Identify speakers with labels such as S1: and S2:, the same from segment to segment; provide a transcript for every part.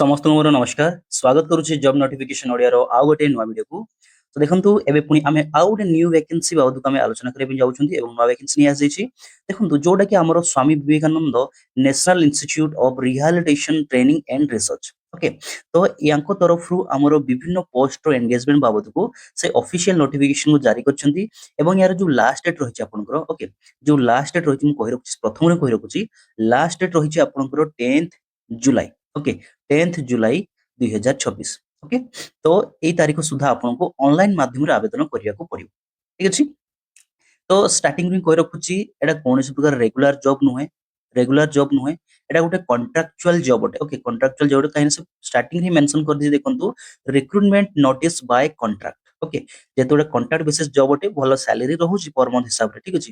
S1: ସମସ୍ତଙ୍କୁ ମୋର ନମସ୍କାର। ସ୍ୱାଗତ କରୁଛି ଜବ୍ ନୋଟିଫିକେସନ ଓଡ଼ିଆର ଆଉ ଗୋଟେ ନୂଆ ଭିଡିଓକୁ। ତ ଦେଖନ୍ତୁ ଏବେ ପୁଣି ଆମେ ଆଉ ଗୋଟେ ନ୍ୟୁ ଭ୍ୟାକେନ୍ସି ବାବଦକୁ ଆମେ ଆଲୋଚନା କରିବା ପାଇଁ ଯାଉଛନ୍ତି ଏବଂ ନୂଆ ଭ୍ୟାକେନ୍ସି ନେଇ ଆସିଯାଇଛି। ଦେଖନ୍ତୁ ଯୋଉଟା କି ଆମର Swami Vivekananda national institute of rehabilitation training and research. Okay, ତ ୟାଙ୍କ ତରଫରୁ ଆମର ବିଭିନ୍ନ ପୋଷ୍ଟର ଏନଗେଜମେଣ୍ଟ ବାବଦକୁ ସେ ଅଫିସିଆଲ ନୋଟିଫିକେସନ ଜାରି କରିଛନ୍ତି ଏବଂ ୟାର ଯୋଉ ଲାଷ୍ଟ ଡେଟ୍ ରହିଛି ଆପଣଙ୍କର, ଓକେ, ଯୋଉ ଲାଷ୍ଟ ଡେଟ୍ ରହିଛି ମୁଁ କହି ରଖୁଛି, ପ୍ରଥମରେ କହି ରଖୁଛି, ଲାଷ୍ଟ ଡେଟ୍ ରହିଛି ଆପଣଙ୍କର 10th July. Okay, 10th July 2026। Okay, ତ ଏଇ ତାରିଖ ସୁଦ୍ଧା ଆପଣଙ୍କୁ ଅନଲାଇନ ମାଧ୍ୟମରେ ଆବେଦନ କରିବାକୁ ପଡିବ। ଠିକ ଅଛି, ତ ଷ୍ଟାର୍ଟିଂ ରୁ କହି ରଖୁଛି, ଏଟା କୌଣସି ପ୍ରକାର ରେଗୁଲାର ଜବ୍ ନୁହେଁ, ଏଟା ଗୋଟେ କଣ୍ଟ୍ରାକ୍ଚୁଆଲ ଜବ୍ ଅଟେ। ଓକେ, କଣ୍ଟ୍ରାକ୍ଚୁଆଲ ଜବ୍ କାହିଁକି ସେ ଷ୍ଟାର୍ଟିଂ ରେ ମେନସନ କରିଦେଇଛି, ଦେଖନ୍ତୁ ରିକ୍ରୁଟମେଣ୍ଟ ନୋଟିସ୍ ବାय କଣ୍ଟ୍ରାକ୍ଟ। ଓକେ, ଯେହେତୁ ଗୋଟେ କଣ୍ଟ୍ରାକ୍ଟ ବେସିସ୍ ଜବ୍ ଅଟେ, ଭଲ ସାଲେରୀ ରହୁଛି ପର ମନ୍ଥ ହିସାବରେ। ଠିକ ଅଛି,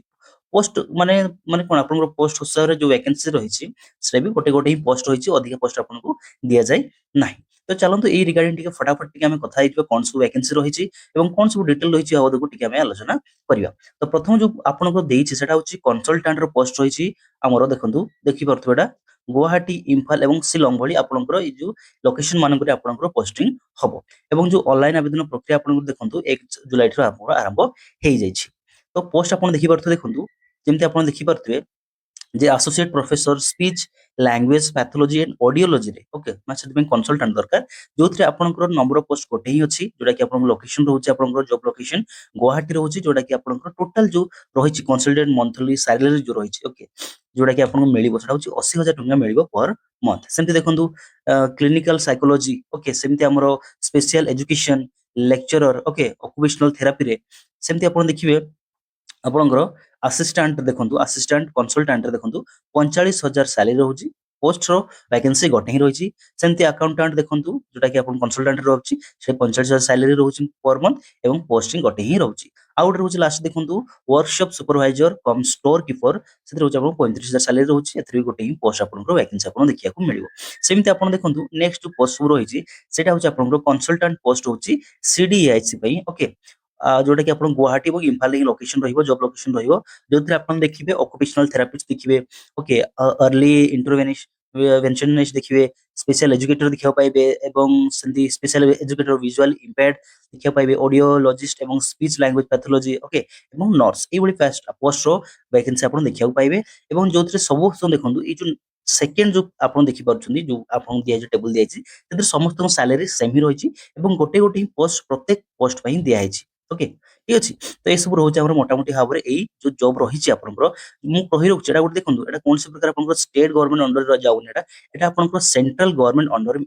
S1: ପୋଷ୍ଟ ମାନେ ମାନେ କଣ ଆପଣଙ୍କର ପୋଷ୍ଟ ହିସାବରେ ଯୋଉ ଭ୍ୟାକେନ୍ସି ରହିଛି ସେଟା ବି ଗୋଟେ ଗୋଟେ ହିଁ ପୋଷ୍ଟ ରହିଛି, ଅଧିକ ପୋଷ୍ଟ ଆପଣଙ୍କୁ ଦିଆଯାଏ ନାହିଁ। ତ ଚାଲନ୍ତୁ ଏଇ ରିଗାର୍ଡିଂ ଟିକେ ଫଟାଫଟ ଟିକେ ଆମେ କଥା ହେଇଯିବା, କଣ ସବୁ ଭ୍ୟାକେନ୍ସି ରହିଛି ଏବଂ କଣ ସବୁ ଡିଟେଲ ରହିଛି ବାବଦକୁ ଟିକେ ଆମେ ଆଲୋଚନା କରିବା। ତ ପ୍ରଥମ ଯୋଉ ଆପଣଙ୍କୁ ଦେଇଛି ସେଟା ହଉଛି କନସଲଟାଣ୍ଟ ର ପୋଷ୍ଟ ରହିଛି ଆମର। ଦେଖନ୍ତୁ ଦେଖିପାରୁଥିବେ, ଏଟା ଗୁଆହାଟୀ, ଇମ୍ଫାଲ ଏବଂ ଶିଲଂ ଭଳି ଆପଣଙ୍କର ଏଇ ଯୋଉ ଲୋକେସନ ମାନଙ୍କରେ ଆପଣଙ୍କର ପୋଷ୍ଟିଂ ହବ ଏବଂ ଯୋଉ ଅନଲାଇନ ଆବେଦନ ପ୍ରକ୍ରିୟା ଆପଣଙ୍କୁ ଦେଖନ୍ତୁ 1 ଜୁଲାଇ ଠାରୁ ଆରମ୍ଭ ହେଇଯାଇଛି। ତ ପୋଷ୍ଟ ଆପଣ ଦେଖିପାରୁଥିବେ, ଦେଖନ୍ତୁ ଯେମିତି ଆପଣ ଦେଖିପାରୁଥିବେ ଯେ associate professor speech language pathology and ଅଡିଓଲୋଜିରେ। ଓକେ, ମାନେ ସେଥିପାଇଁ କନସଲଟାଣ୍ଟ ଦରକାର, ଯୋଉଥିରେ ଆପଣଙ୍କର ନମ୍ବର ଅଫ ପୋଷ୍ଟ ଗୋଟେ ହିଁ ଅଛି, ଯୋଉଟା କି ଆପଣଙ୍କ ଲୋକେସନ ରହୁଛି, ଆପଣଙ୍କର ଜବ ଲୋକେସନ ଗୁଆହାଟୀ ରହୁଛି, ଯୋଉଟା କି ଆପଣଙ୍କର ଟୋଟାଲ ଯୋଉ ରହିଛି କନସଲଟେଣ୍ଟ ମନ୍ଥଲି ସାଲାରୀ ଯୋଉ ରହିଛି, ଓକେ, ଯୋଉଟା କି ଆପଣଙ୍କୁ ମିଳିବ ସେଟା ହଉଛି 80,000 ଟଙ୍କା ମିଳିବ ପର ମନ୍ଥ। ସେମିତି ଦେଖନ୍ତୁ କ୍ଲିନିକାଲ ସାଇକୋଲୋଜି, ଓକେ, ସେମିତି ଆମର special education lecturer, okay, occupational ଥେରାପିରେ ସେମିତି ଆପଣ ଦେଖିବେ ଆପଣଙ୍କର ଆସିଷ୍ଟାଣ୍ଟ, ଦେଖନ୍ତୁ ଆସିଷ୍ଟାଣ୍ଟ କନସଲଟାଣ୍ଟରେ ଦେଖନ୍ତୁ 45,000 ସାଲାରୀ ରହୁଛି, ପୋଷ୍ଟର ଭ୍ୟାକେନ୍ସି ଗୋଟେ ହିଁ ରହିଛି। ସେମିତି ଆକାଉଣ୍ଟାଣ୍ଟ ଦେଖନ୍ତୁ, ଯୋଉଟା କି ଆପଣ କନସଲଟାଣ୍ଟ ରହୁଛି, ସେ 45,000 ସାଲାରୀ ରହୁଛି ପର ମନ୍ଥ ଏବଂ ପୋଷ୍ଟିଂ ଗୋଟେ ହିଁ ରହୁଛି। ଆଉ ଗୋଟେ ରହୁଛି ଲାଷ୍ଟ ଦେଖନ୍ତୁ ୱାର୍କସପ ସୁପରଭାଇଜର କମ୍ ଷ୍ଟୋର କିପର, ସେଥିରେ ରହୁଛି ଆପଣଙ୍କୁ 35,000 ସାଲାରୀ ରହୁଛି, ଏଥିରେ ବି ଗୋଟେ ହିଁ ପୋଷ୍ଟ ଆପଣଙ୍କର ଭ୍ୟାକେନ୍ସି ଆପଣଙ୍କୁ ଦେଖିବାକୁ ମିଳିବ। ସେମିତି ଆପଣ ଦେଖନ୍ତୁ ନେକ୍ସଟ ଯୋଉ ପୋଷ୍ଟ ସବୁ ରହିଛି ସେଟା ହଉଛି ଆପଣଙ୍କର କନସଲଟାଣ୍ଟ ପୋଷ୍ଟ ହଉଛି ସିଡିଆଇସି ପାଇଁ। ଓକେ, ଯୋଉଟା କି ଆପଣ ଗୁଆହାଟୀ ଏବଂ ଇମ୍ଫାଲ ହିଁ ଲୋକେସନ ରହିବ, ଜବ ଲୋକେସନ ରହିବ, ଯୋଉଥିରେ ଆପଣ ଦେଖିବେ ଅକୁପେସନାଲ ଥେରାପିଷ୍ଟ ଦେଖିବେ, ଓକେ, अर्ली इंटरवेंशनिस्ट देखिए, स्पेशल एजुकेटर देखा पाइबे ଏବଂ ସେମିତି ସ୍ପେଶାଲ ଏଜୁକେଟର ଭିଜୁଆଲ ଇମ୍ପେୟର୍ଡ ଦେଖିବାକୁ ପାଇବେ, ଅଡିଓଲୋଜିଷ୍ଟ ଏବଂ ସ୍ପିଚ ଲାଙ୍ଗୁଏଜ ପାଥୋଲୋଜି, ଓକେ, ଏବଂ ନର୍ସ, ଏଇଭଳି ପୋଷ୍ଟର ଭ୍ୟାକେନ୍ସି ଆପଣ ଦେଖିବାକୁ ପାଇବେ। ଏବଂ ଯୋଉଥିରେ ସବୁ ଦେଖନ୍ତୁ ଏଇ ଯୋଉ ସେକେଣ୍ଡ ଯୋଉ ଆପଣ ଦେଖିପାରୁଛନ୍ତି, ଯୋଉ ଆପଣଙ୍କୁ ଦିଆଯାଇଛି ଟେବୁଲ ଦିଆଯାଇଛି, ସେଥିରେ ସମସ୍ତଙ୍କ ସାଲାରୀ ସେମ୍ ହିଁ ରହିଛି ଏବଂ ଗୋଟେ ଗୋଟେ ହିଁ ପୋଷ୍ଟ ପ୍ରତ୍ୟେକ ପୋଷ୍ଟ ପାଇଁ ଦିଆଯାଇଛି। ଓକେ, ଠିକ ଅଛି, ତ ଏସବୁ ରହୁଛି ଆମର ମୋଟାମୋଟି ଭାବରେ ଏଇ ଯୋଉ ଜବ୍ ରହିଛି ଆପଣଙ୍କର। ମୁଁ କହି ରଖୁଛି ଏଟା ଗୋଟେ ଦେଖନ୍ତୁ, ଏଟା କୌଣସି ପ୍ରକାର ଆପଣଙ୍କର ଷ୍ଟେଟ ଗଭର୍ଣ୍ଣମେଣ୍ଟ ଅଣ୍ଡରରେ ଯାଉନି, ଏଟା ଆପଣଙ୍କର ସେଣ୍ଟ୍ରାଲ ଗଭର୍ଣ୍ଣମେଣ୍ଟ ଅଣ୍ଡରରେ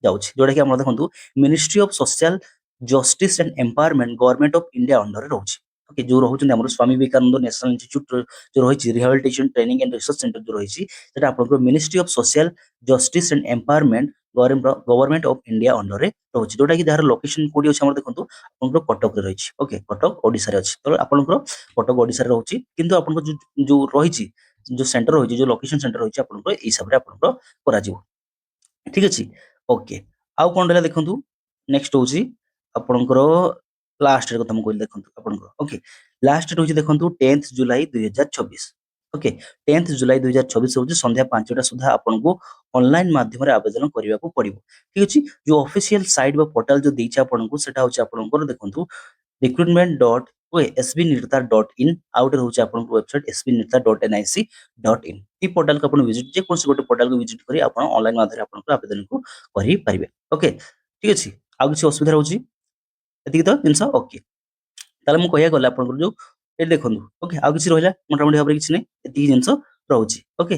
S1: ଯାଉଛି, ଯୋଉଟା କି ଆମର ଦେଖନ୍ତୁ ministry of social justice and empowerment government of India ଅଣ୍ଡରରେ ରହୁଛି। ଓକେ, ଯୋଉ ରହୁଛନ୍ତି ଆମର ସ୍ୱାମୀ ବିବେକାନନ୍ଦ ନ୍ୟାସନାଲ ଇନଷ୍ଟିଚ୍ୟୁଟ ଯୋଉ ରହିଛି rehabilitation training and research centre ଯୋଉ ରହିଛି, ସେଟା ଆପଣଙ୍କର ministry of social justice and empowerment government of India ଅଣ୍ଡରରେ ରହୁଛି, ଯୋଉଟା କି ଯାହାର ଲୋକେସନ କୋଉଠି ଅଛି ଆମର ଦେଖନ୍ତୁ ଆପଣଙ୍କର କଟକରେ ରହିଛି। ଓକେ, କଟକ ଓଡିଶାରେ ଅଛି, ତ ଆପଣଙ୍କର କଟକ ଓଡିଶାରେ ରହୁଛି, କିନ୍ତୁ ଆପଣଙ୍କର ଯୋଉ ରହିଛି, ଯୋଉ ସେଣ୍ଟର ରହିଛି, ଯୋଉ ଲୋକେସନ ସେଣ୍ଟର ରହିଛି ଆପଣଙ୍କର ଏଇ ହିସାବରେ ଆପଣଙ୍କର କରାଯିବ। ଠିକ ଅଛି, ଓକେ, ଆଉ କଣ ରହିଲା ଦେଖନ୍ତୁ, ନେକ୍ସଟ ହଉଛି ଆପଣଙ୍କର ଲାଷ୍ଟ କଥା ମୁଁ କହିଲି, ଦେଖନ୍ତୁ ଆପଣଙ୍କର ଓକେ, ଲାଷ୍ଟ ରହୁଛି ଦେଖନ୍ତୁ 10th July 2026। Okay, 10th July 2026 ହଉଛି ସନ୍ଧ୍ୟା 5ଟା ସୁଦ୍ଧା ଆପଣଙ୍କୁ ଅନଲାଇନ ମାଧ୍ୟମରେ ଆବେଦନ କରିବାକୁ ପଡିବ। ଠିକ ଅଛି, ଯୋଉ ଅଫିସିଆଲ ସାଇଟ ବା ପୋର୍ଟାଲ ଯୋଉ ଦେଇଛି ଆପଣଙ୍କୁ ସେଟା ହଉଛି ଆପଣଙ୍କର ଦେଖନ୍ତୁ recruitment dot SV NIRTAR dot in, ଆଉ ଗୋଟେ ରହୁଛି ଆପଣଙ୍କ website SV NIRTAR dot NIC dot in. এই পোর্টালକୁ ଆପଣ ଭିଜିଟ, ଯେକୌଣସି ଗୋଟେ ପୋର୍ଟାଲକୁ ଭିଜିଟ କରି ଆପଣ ଅନଲାଇନ ମାଧ୍ୟମରେ ଆପଣଙ୍କର ଆବେଦନକୁ କରିପାରିବେ। ଓକେ, ଠିକ ଅଛି, ଆଉ କିଛି ଅସୁବିଧା ରହୁଛି, ଏତିକି ତ ଜିନିଷ। ଓକେ, ତାହେଲେ ମୁଁ କହିବାକୁ ଗଲେ ଆପଣଙ୍କର ଯୋଉ ଏଠି ଦେଖନ୍ତୁ, ଓକେ, ଆଉ କିଛି ରହିଲା ମୋଟାମୋଟି ଭାବରେ କିଛି ନାହିଁ, ଏତିକି ଜିନିଷ ରହୁଛି। ଓକେ,